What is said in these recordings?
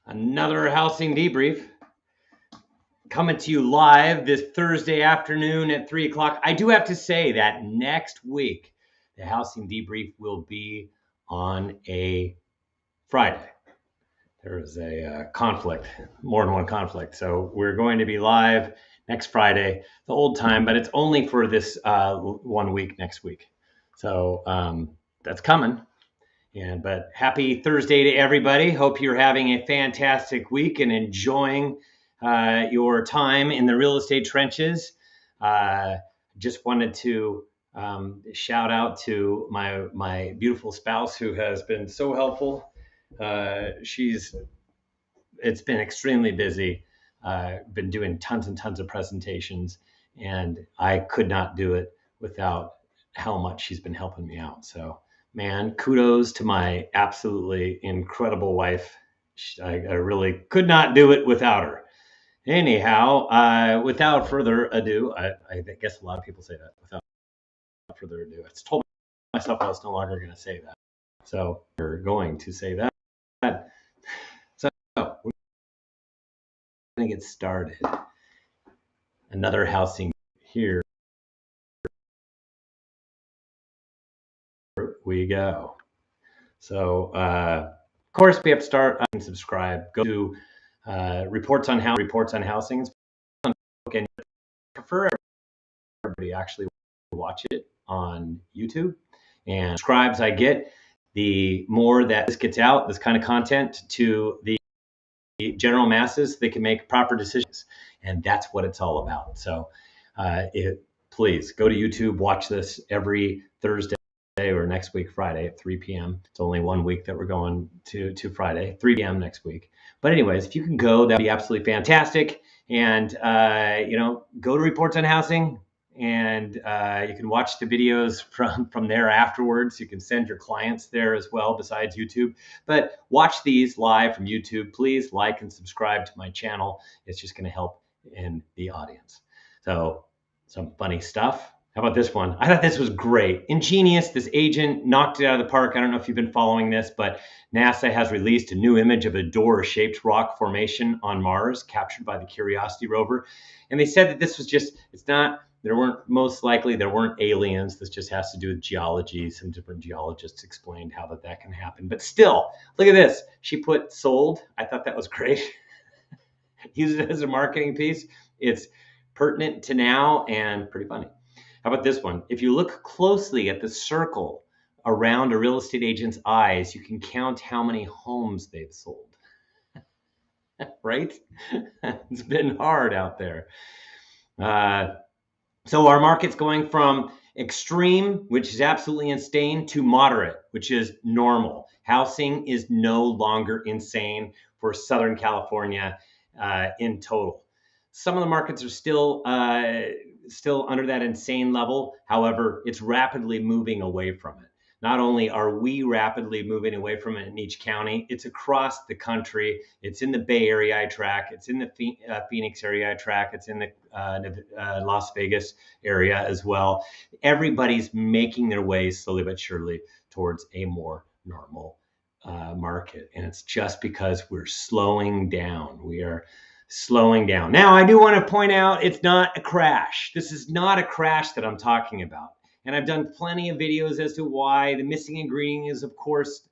Another housing debrief coming to you live this Thursday afternoon at 3 o'clock. I do have to say that next week, the housing debrief will be on a Friday. There is a conflict, more than one conflict. So we're going to be live next Friday, the old time, but it's only for this 1 week next week. So that's coming. But happy Thursday to everybody. Hope you're having a fantastic week and enjoying your time in the real estate trenches. Just wanted to shout out to my beautiful spouse who has been so helpful. It's been extremely busy. Been doing tons and tons of presentations, and I could not do it without how much she's been helping me out. So, man, kudos to my absolutely incredible wife. I really could not do it without her. Anyhow, without further ado, I guess a lot of people say that. Without further ado, I told myself I was no longer going to say that. So we're going to say that. So we're going to get started. Another housing here. We go. So, of course, we have to start and subscribe. Go to reports on housing. Okay, I prefer everybody actually watch it on YouTube. And subscribes I get, the more that this gets out, this kind of content to the general masses, they can make proper decisions. And that's what it's all about. So please go to YouTube, watch this every Thursday or next week, Friday at 3 p.m. It's only 1 week that we're going to Friday, 3 p.m. next week. But anyways, if you can go, that'd be absolutely fantastic. And, go to Reports on Housing, and you can watch the videos from there afterwards. You can send your clients there as well, besides YouTube. But watch these live from YouTube. Please like and subscribe to my channel. It's just going to help in the audience. So some funny stuff. How about this one? I thought this was great. Ingenious, this agent knocked it out of the park. I don't know if you've been following this, but NASA has released a new image of a door-shaped rock formation on Mars, captured by the Curiosity rover. And they said that this was there weren't aliens. This just has to do with geology. Some different geologists explained how that can happen. But still, look at this. She put sold. I thought that was great. Use it as a marketing piece. It's pertinent to now and pretty funny. How about this one? If you look closely at the circle around a real estate agent's eyes, you can count how many homes they've sold. Right? It's been hard out there. So our market's going from extreme, which is absolutely insane, to moderate, which is normal. Housing is no longer insane for Southern California in total. Some of the markets are still under that insane level. However, it's rapidly moving away from it. Not only are we rapidly moving away from it in each county, it's across the country. It's in the Bay Area I track. It's in the Phoenix area I track. It's in the Las Vegas area as well. Everybody's making their way slowly but surely towards a more normal market. And it's just because we're slowing down. We are slowing down. Now, I do want to point out it's not a crash. This is not a crash that I'm talking about. And I've done plenty of videos as to why. The missing ingredient is, of course,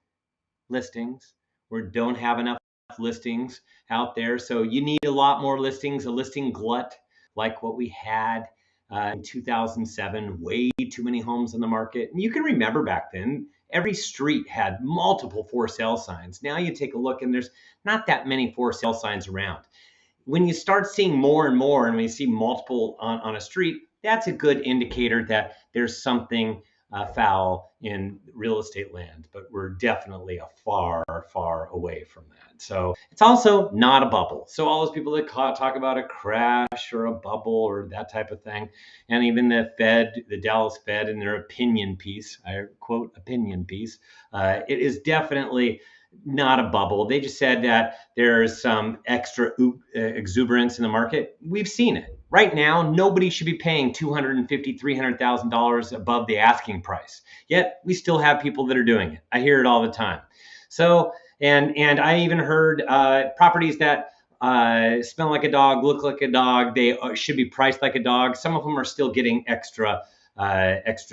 listings. We don't have enough listings out there. So you need a lot more listings, a listing glut like what we had in 2007. Way too many homes on the market. And you can remember back then, every street had multiple for sale signs. Now you take a look and there's not that many for sale signs around. When you start seeing more and more, and when you see multiple on a street, that's a good indicator that there's something foul in real estate land. But we're definitely far, far away from that. So it's also not a bubble. So all those people that talk about a crash or a bubble or that type of thing, and even the Fed, the Dallas Fed, in their opinion piece, I quote opinion piece, it is definitely not a bubble. They just said that there's some extra exuberance in the market. We've seen it. Right now, nobody should be paying $250,000, $300,000 above the asking price. Yet we still have people that are doing it. I hear it all the time. So And I even heard properties that smell like a dog, look like a dog, they should be priced like a dog. Some of them are still getting extra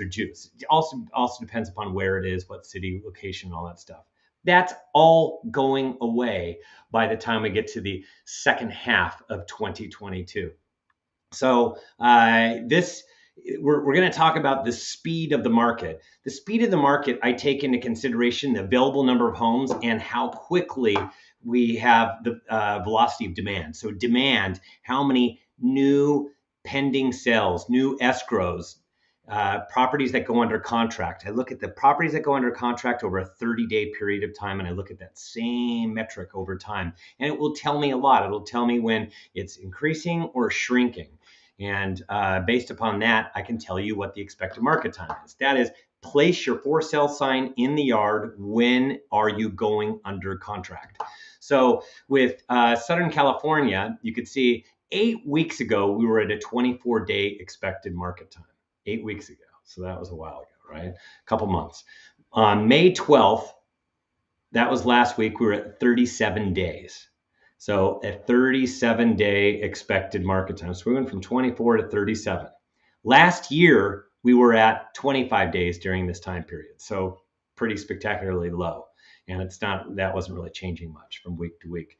juice. It also depends upon where it is, what city, location, all that stuff. That's all going away by the time we get to the second half of 2022. So this we're going to talk about the speed of the market. The speed of the market, I take into consideration the available number of homes and how quickly we have the velocity of demand. So demand, how many new pending sales, new escrows, properties that go under contract. I look at the properties that go under contract over a 30-day period of time, and I look at that same metric over time. And it will tell me a lot. It'll tell me when it's increasing or shrinking. And based upon that, I can tell you what the expected market time is. That is, place your for sale sign in the yard. When are you going under contract? So with Southern California, you could see 8 weeks ago, we were at a 24-day expected market time. 8 weeks ago. So that was a while ago, right? A couple months. On May 12th, that was last week, we were at 37 days. So a 37-day expected market time. So we went from 24 to 37. Last year, we were at 25 days during this time period. So pretty spectacularly low. And that wasn't really changing much from week to week.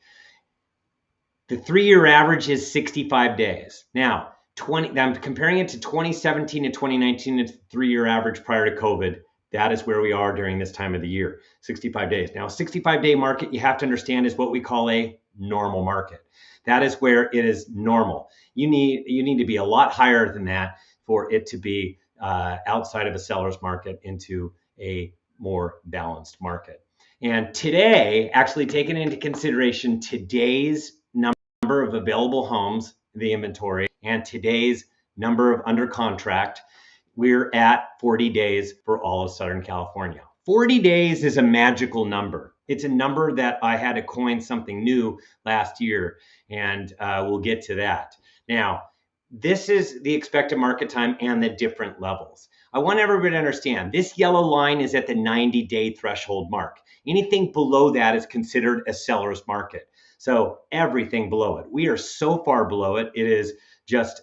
The 3-year average is 65 days. Now, I'm comparing it to 2017 to 2019. It's the 3-year average prior to COVID. That is where we are during this time of the year, 65 days. Now, a 65-day market, you have to understand, is what we call a normal market. That is where it is normal. You need to be a lot higher than that for it to be outside of a seller's market into a more balanced market. And today, actually taking into consideration today's number of available homes, the inventory, and today's number of under contract, we're at 40 days for all of Southern California. 40 days is a magical number. It's a number that I had to coin something new last year, and we'll get to that. Now, this is the expected market time and the different levels. I want everybody to understand this yellow line is at the 90-day threshold mark. Anything below that is considered a seller's market. So everything below it. We are so far below it. It is just,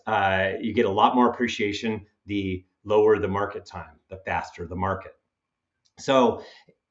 you get a lot more appreciation the lower the market time, the faster the market. So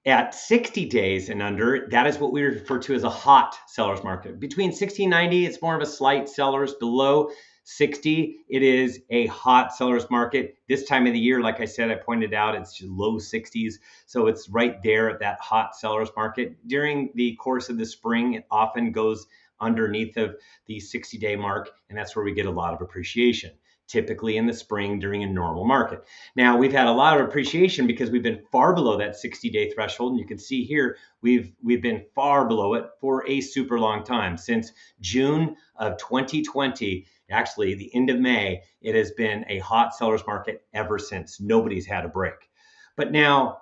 at 60 days and under, that is what we refer to as a hot seller's market. Between 60 and 90, it's more of a slight seller's. Below 60, it is a hot seller's market. This time of the year, like I said, I pointed out, it's low 60s. So it's right there at that hot seller's market. During the course of the spring, it often goes underneath of the 60-day mark, and that's where we get a lot of appreciation, typically in the spring during a normal market. Now, we've had a lot of appreciation because we've been far below that 60-day threshold. And you can see here, we've been far below it for a super long time. Since June of 2020, actually the end of May, it has been a hot seller's market ever since. Nobody's had a break. But now,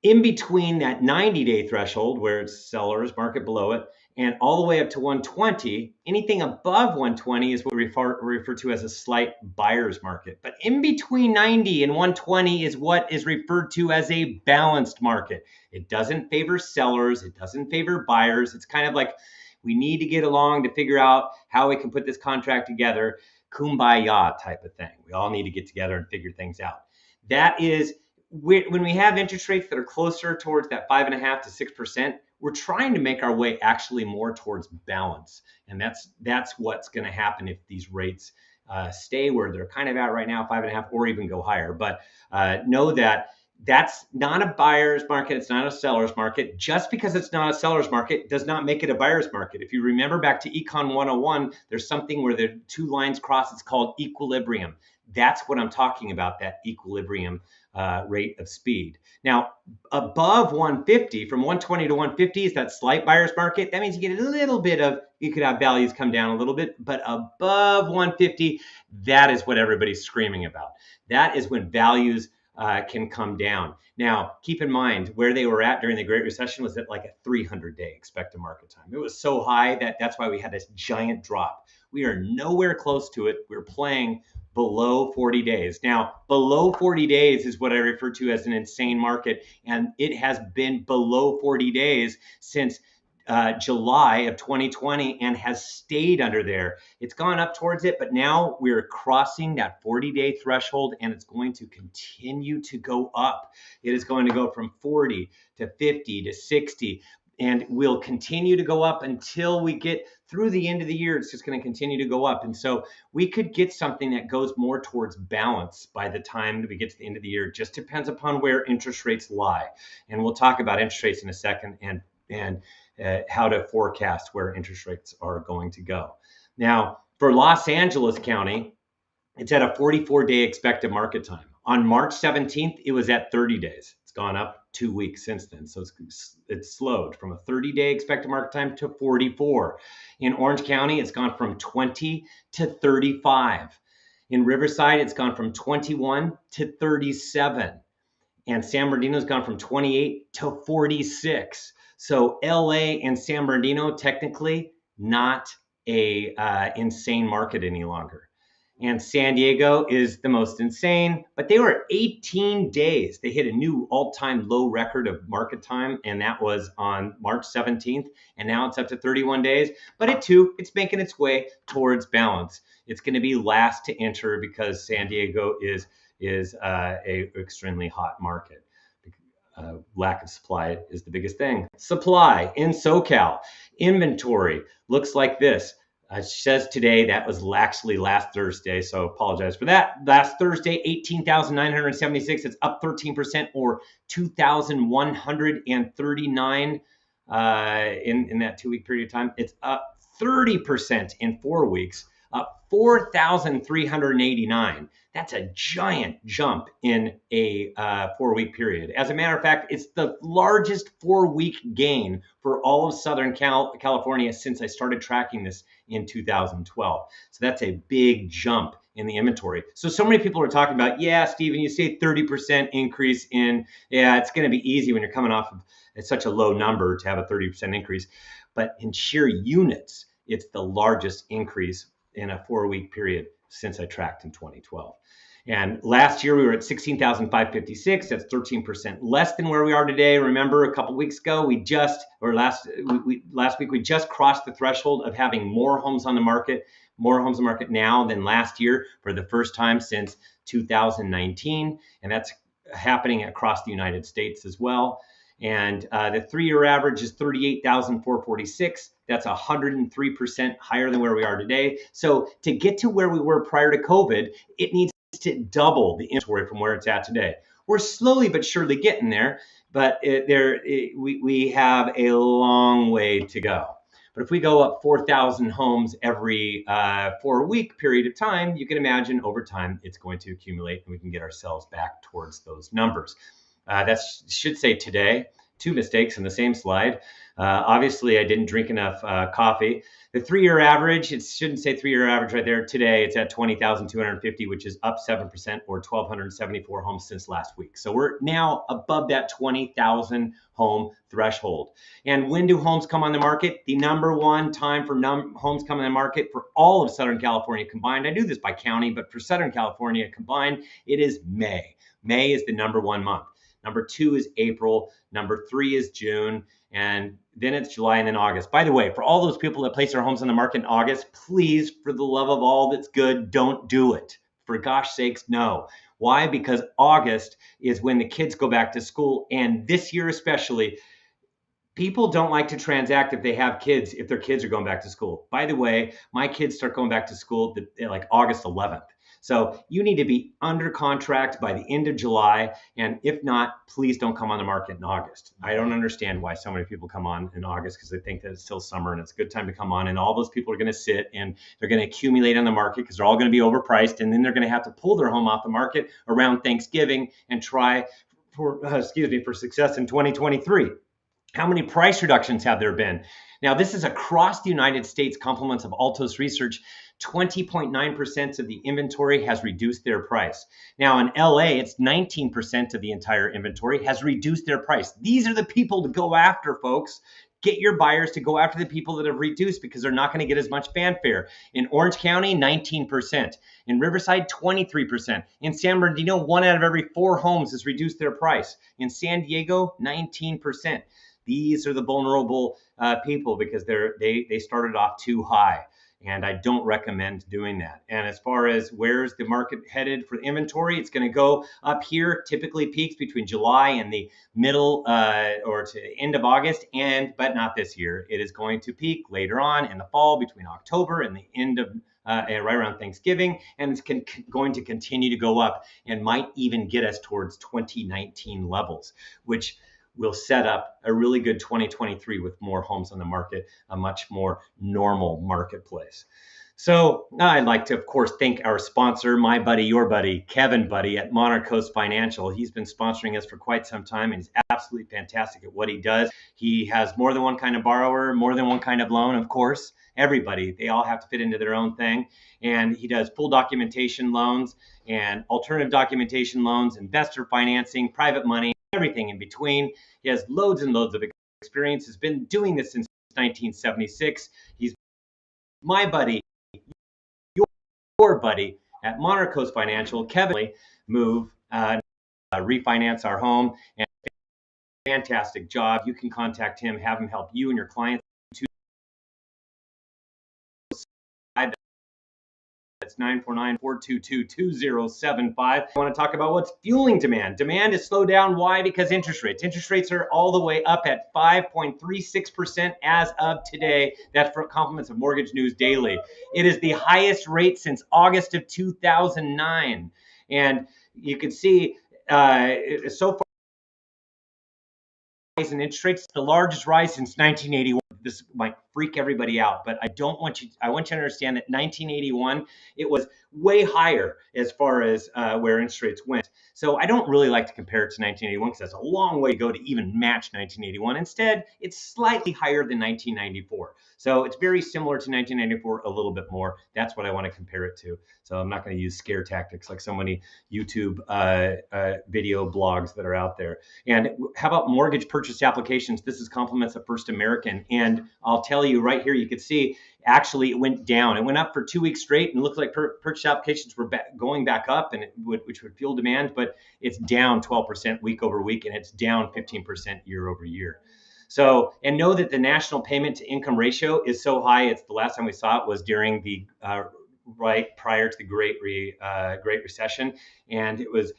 in between that 90-day threshold, where it's seller's market below it, and all the way up to 120, anything above 120 is what we refer to as a slight buyer's market. But in between 90 and 120 is what is referred to as a balanced market. It doesn't favor sellers. It doesn't favor buyers. It's kind of like we need to get along to figure out how we can put this contract together. Kumbaya type of thing. We all need to get together and figure things out. That is, when we have interest rates that are closer towards that 5.5% to 6%, we're trying to make our way actually more towards balance. And that's what's going to happen if these rates stay where they're kind of at right now, 5.5%, or even go higher. But know that that's not a buyer's market. It's not a seller's market. Just because it's not a seller's market does not make it a buyer's market. If you remember back to Econ 101, there's something where the two lines cross. It's called equilibrium. That's what I'm talking about, that equilibrium rate of speed. Now, above 150, from 120 to 150 is that slight buyer's market. That means you get a little bit of, you could have values come down a little bit, but above 150, that is what everybody's screaming about. That is when values can come down. Now, keep in mind where they were at during the Great Recession was at like a 300-day expected market time. It was so high that's why we had this giant drop. We are nowhere close to it. We're playing below 40 days. Now, below 40 days is what I refer to as an insane market, and it has been below 40 days since July of 2020 and has stayed under there. It's gone up towards it, but now we're crossing that 40-day threshold, and it's going to continue to go up. It is going to go from 40 to 50 to 60, and will continue to go up until we get through the end of the year. It's just going to continue to go up. And so we could get something that goes more towards balance by the time that we get to the end of the year. It just depends upon where interest rates lie. And we'll talk about interest rates in a second, and how to forecast where interest rates are going to go. Now, for Los Angeles County, it's at a 44-day expected market time. On March 17th, it was at 30 days. It's gone up 2 weeks since then. So it's slowed from a 30-day expected market time to 44. In Orange County, it's gone from 20 to 35. In Riverside, it's gone from 21 to 37. And San Bernardino's gone from 28 to 46. So LA and San Bernardino, technically not a insane market any longer. And San Diego is the most insane, but they were 18 days. They hit a new all-time low record of market time, and that was on March 17th, and now it's up to 31 days. But it's making its way towards balance. It's going to be last to enter because San Diego is a extremely hot market. Lack of supply is the biggest thing. Supply in SoCal, inventory looks like this. It says today, that was actually last Thursday, so apologize for that. Last Thursday, 18,976. It's up 13%, or 2,139 in that 2 week period of time. It's up 30% in 4 weeks, up 4,389. That's a giant jump in a 4 week period. As a matter of fact, it's the largest 4 week gain for all of Southern California since I started tracking this in 2012. So that's a big jump in the inventory. So many people are talking about, yeah, Stephen, you say 30% increase in, yeah, it's going to be easy when you're coming off of such a low number to have a 30% increase. But in sheer units, it's the largest increase in a 4 week period since I tracked in 2012. And last year we were at 16,556. That's 13% less than where we are today. Remember, a couple weeks ago, last week we just crossed the threshold of having more homes on the market now than last year for the first time since 2019. And that's happening across the United States as well. And the 3-year average is 38,446. That's 103% higher than where we are today. So to get to where we were prior to COVID, it needs to double the inventory from where it's at today. We're slowly but surely getting there, but we have a long way to go. But if we go up 4,000 homes every 4 week period of time, you can imagine over time it's going to accumulate, and we can get ourselves back towards those numbers. That should say today. 2 mistakes in the same slide. Obviously, I didn't drink enough coffee. The 3-year average, it shouldn't say 3-year average right there. Today, it's at 20,250, which is up 7%, or 1,274 homes since last week. So we're now above that 20,000 home threshold. And when do homes come on the market? The number one time for homes coming on the market for all of Southern California combined, I do this by county, but for Southern California combined, it is May. May is the number one month. Number 2 is April. Number 3 is June. And then it's July, and then August. By the way, for all those people that place their homes on the market in August, please, for the love of all that's good, don't do it. For gosh sakes, no. Why? Because August is when the kids go back to school. And this year especially, people don't like to transact if they have kids, if their kids are going back to school. By the way, my kids start going back to school like August 11th. So you need to be under contract by the end of July. And if not, please don't come on the market in August. I don't understand why so many people come on in August, because they think that it's still summer and it's a good time to come on. And all those people are going to sit and they're going to accumulate on the market because they're all going to be overpriced. And then they're going to have to pull their home off the market around Thanksgiving and try for success in 2023. How many price reductions have there been? Now, this is across the United States, compliments of Altos Research. 20.9% of the inventory has reduced their price. Now, in LA, it's 19% of the entire inventory has reduced their price. These are the people to go after, folks. get your buyers to go after the people that have reduced because they're not going to get as much fanfare. In Orange County, 19%. In Riverside, 23%. In San Bernardino, 1 out of every 4 homes has reduced their price. In San Diego, 19%. These are the vulnerable people because they started off too high. And I don't recommend doing that. And as far as where's the market headed for inventory, it's going to go up here, typically peaks between July and the middle or to the end of August, but not this year. It is going to peak later on in the fall between October and the end of and right around Thanksgiving, and it's going to continue to go up and might even get us towards 2019 levels, which will set up a really good 2023 with more homes on the market, a much more normal marketplace. So I'd like to, of course, thank our sponsor, my buddy, your buddy, Kevin Buddy at Monarch Coast Financial. He's been sponsoring us for quite some time, and he's absolutely fantastic at what he does. He has more than one kind of borrower, more than one kind of loan, of course. Everybody, they all have to fit into their own thing. And he does full documentation loans and alternative documentation loans, investor financing, private money, everything in between. He has loads and loads of experience. Has been doing this since 1976. He's my buddy, your buddy at Monarch Coast Financial. Kevin, refinance our home, and fantastic job. You can contact him, have him help you and your clients. That's 949-422-2075. I want to talk about what's fueling demand. Demand is slowed down. Why? Because interest rates. Interest rates are all the way up at 5.36% as of today. That's for compliments of Mortgage News Daily. It is the highest rate since August of 2009. And you can see so far in interest rates, the largest rise since 1981. This might freak everybody out, but I want you to understand that 1981, it was way higher as far as where interest rates went. So I don't really like to compare it to 1981 because that's a long way to go to even match 1981. Instead, it's slightly higher than 1994. So it's very similar to 1994, a little bit more. That's what I want to compare it to. So I'm not going to use scare tactics like so many YouTube video blogs that are out there. And how about mortgage purchase applications? This is compliments of First American. And I'll tell you right here, you can see actually it went down. It went up for 2 weeks straight, and it looked like purchase applications were going back up, and which would fuel demand, but it's down 12% week over week, and it's down 15% year over year. So, and know that the national payment to income ratio is so high. It's the last time we saw it was during the right prior to the Great Recession, and it was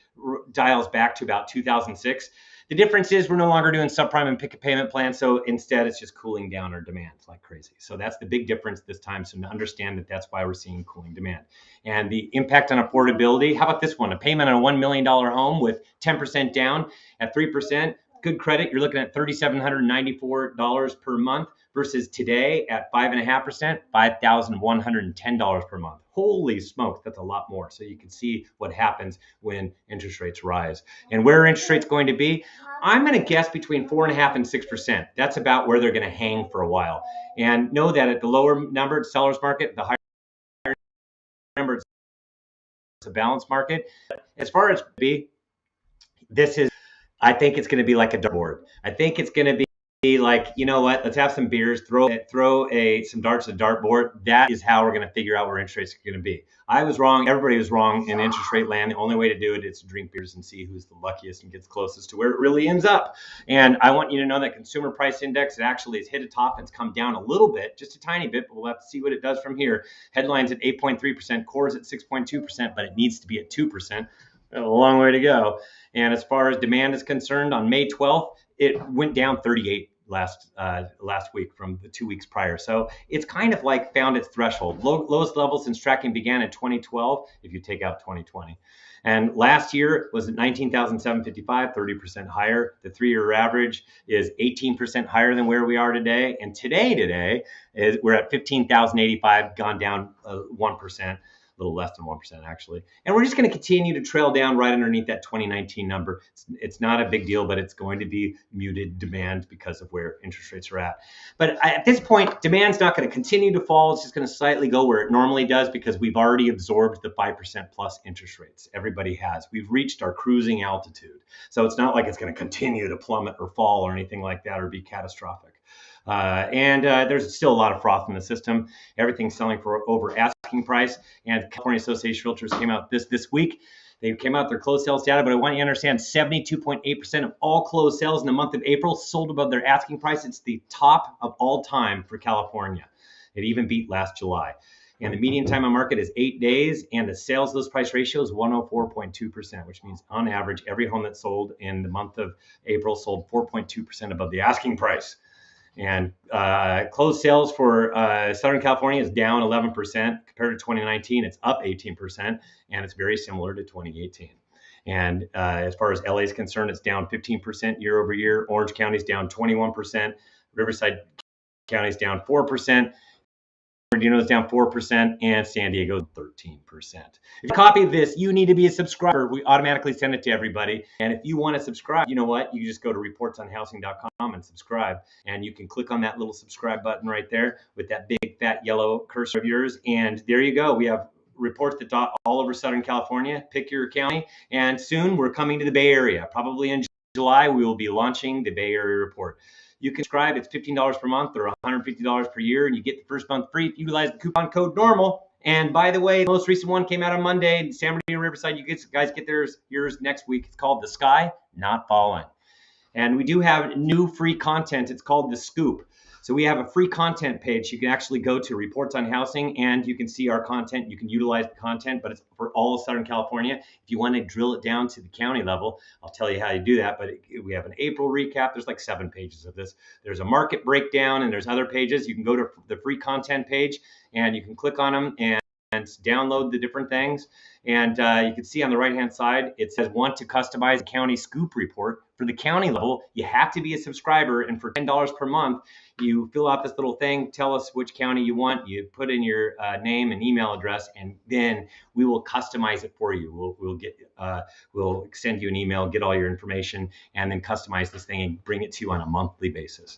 dials back to about 2006. The difference is we're no longer doing subprime and pick a payment plan. So instead, it's just cooling down our demand like crazy. So that's the big difference this time. So to understand that that's why we're seeing cooling demand. And the impact on affordability. How about this one? A payment on a $1 million home with 10% down at 3%. Good credit, you're looking at $3,794 per month versus today at 5.5%, $5,110 per month. Holy smokes, that's a lot more. So you can see what happens when interest rates rise. And where are interest rates going to be? I'm going to guess between 4.5% and 6%. That's about where they're going to hang for a while. And know that at the lower numbered seller's market, the higher number it's a balanced market. As far as I think it's going to be like a dartboard. I think it's going to be like, you know what? Let's have some beers, throw some darts at a dartboard. That is how we're going to figure out where interest rates are going to be. I was wrong. Everybody was wrong in interest rate land. The only way to do it is to drink beers and see who's the luckiest and gets closest to where it really ends up. And I want you to know that consumer price index, it actually has hit a top and it's come down a little bit, just a tiny bit, but we'll have to see what it does from here. Headlines at 8.3%, cores at 6.2%, but it needs to be at 2%. A long way to go. And as far as demand is concerned, on May 12th, it went down 38 last week from the 2 weeks prior. So it's kind of like found its threshold. Lowest level since tracking began in 2012, if you take out 2020. And last year was at 19,755, 30% higher. The 3-year average is 18% higher than where we are today. And today is we're at 15,085, gone down 1%. A little less than 1% actually. And we're just going to continue to trail down right underneath that 2019 number. It's not a big deal, but it's going to be muted demand because of where interest rates are at. But at this point, demand's not going to continue to fall. It's just going to slightly go where it normally does because we've already absorbed the 5% plus interest rates. Everybody has. We've reached our cruising altitude. So it's not like it's going to continue to plummet or fall or anything like that or be catastrophic. And there's still a lot of froth in the system. Everything's selling for over asking price. And California Association of Realtors came out this week. They came out their closed sales data, but I want you to understand 72.8% of all closed sales in the month of April sold above their asking price. It's the top of all time for California. It even beat last July. And the median time on market is 8 days, and the sales list price ratio is 104.2%, which means on average, every home that sold in the month of April sold 4.2% above the asking price. And closed sales for Southern California is down 11% compared to 2019. It's up 18%, and it's very similar to 2018. And as far as LA is concerned, it's down 15% year over year. Orange County is down 21%. Riverside County is down 4%. Bernardino is down 4%, and San Diego 13%. If you copy this, you need to be a subscriber. We automatically send it to everybody. And if you want to subscribe, you know what? You just go to reportsonhousing.com and subscribe. And you can click on that little subscribe button right there with that big fat yellow cursor of yours. And there you go. We have reports that dot all over Southern California. Pick your county. And soon we're coming to the Bay Area. Probably in July, we will be launching the Bay Area report. You can subscribe. It's $15 per month or $150 per year, and you get the first month free if you utilize the coupon code NORMAL. And by the way, the most recent one came out on Monday. San Bernardino, Riverside, you guys get yours next week. It's called The Sky Not Falling. And we do have new free content. It's called The Scoop. So we have a free content page. You can actually go to Reports on Housing, and you can see our content. You can utilize the content, but it's for all of Southern California. If you want to drill it down to the county level, I'll tell you how to do that. But we have an April recap. There's like 7 pages of this. There's a market breakdown, and there's other pages. You can go to the free content page, and you can click on them and download the different things. And you can see on the right-hand side, it says want to customize a county scoop report. For the county level, you have to be a subscriber. And for $10 per month, you fill out this little thing, tell us which county you want, you put in your name and email address, and then we will customize it for you. We'll send you an email, get all your information, and then customize this thing and bring it to you on a monthly basis.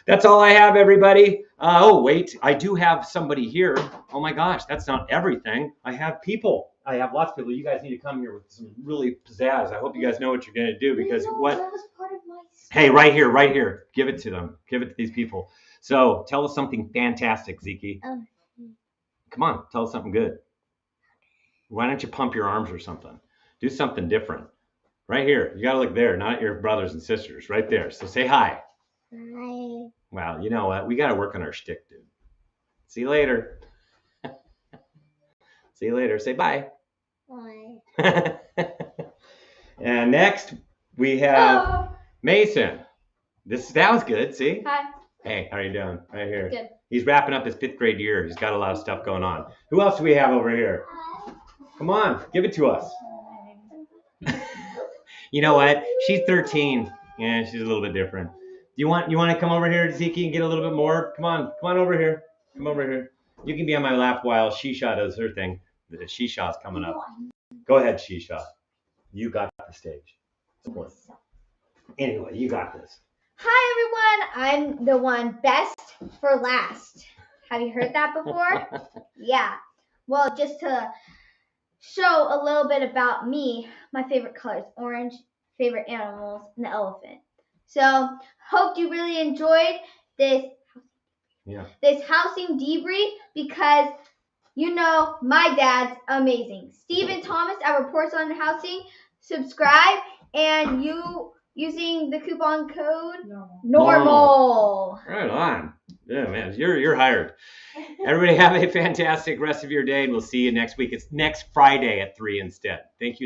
That's all I have, everybody. Oh, wait, I do have somebody here. Oh my gosh, that's not everything. I have people. I have lots of people. You guys need to come here with some really pizzazz. I hope you guys know what you're going to do, because what? That was part of my Hey, right here. Give it to them. Give it to these people. So tell us something fantastic, Zeke. Come on, tell us something good. Why don't you pump your arms or something? Do something different. Right here. You got to look there, not at your brothers and sisters. Right there. So say hi. Hi. Wow, you know what? We got to work on our shtick, dude. See you later. See you later. Say bye. Bye. And next we have Mason. That was good. See? Hi. Hey, how are you doing? Right here. Good. He's wrapping up his 5th grade year. He's got a lot of stuff going on. Who else do we have over here? Come on, give it to us. You know what? She's 13. Yeah, she's a little bit different. You want to come over here, Zeke, and get a little bit more? Come on over here. Come over here. You can be on my lap while Shisha does her thing. The Shisha's coming up. Go ahead, Shisha. You got the stage. Anyway, you got this. Hi, everyone. I'm the one best for last. Have you heard that before? Yeah. Well, just to show a little bit about me, my favorite color is orange, favorite animals, and the elephant. So, hope you really enjoyed this housing debrief, because you know my dad's amazing. Stephen Thomas at Reports on Housing. Subscribe, and you using the coupon code NORMAL. Right on. Yeah, man, you're hired. Everybody have a fantastic rest of your day, and we'll see you next week. It's next Friday at 3 instead. Thank you.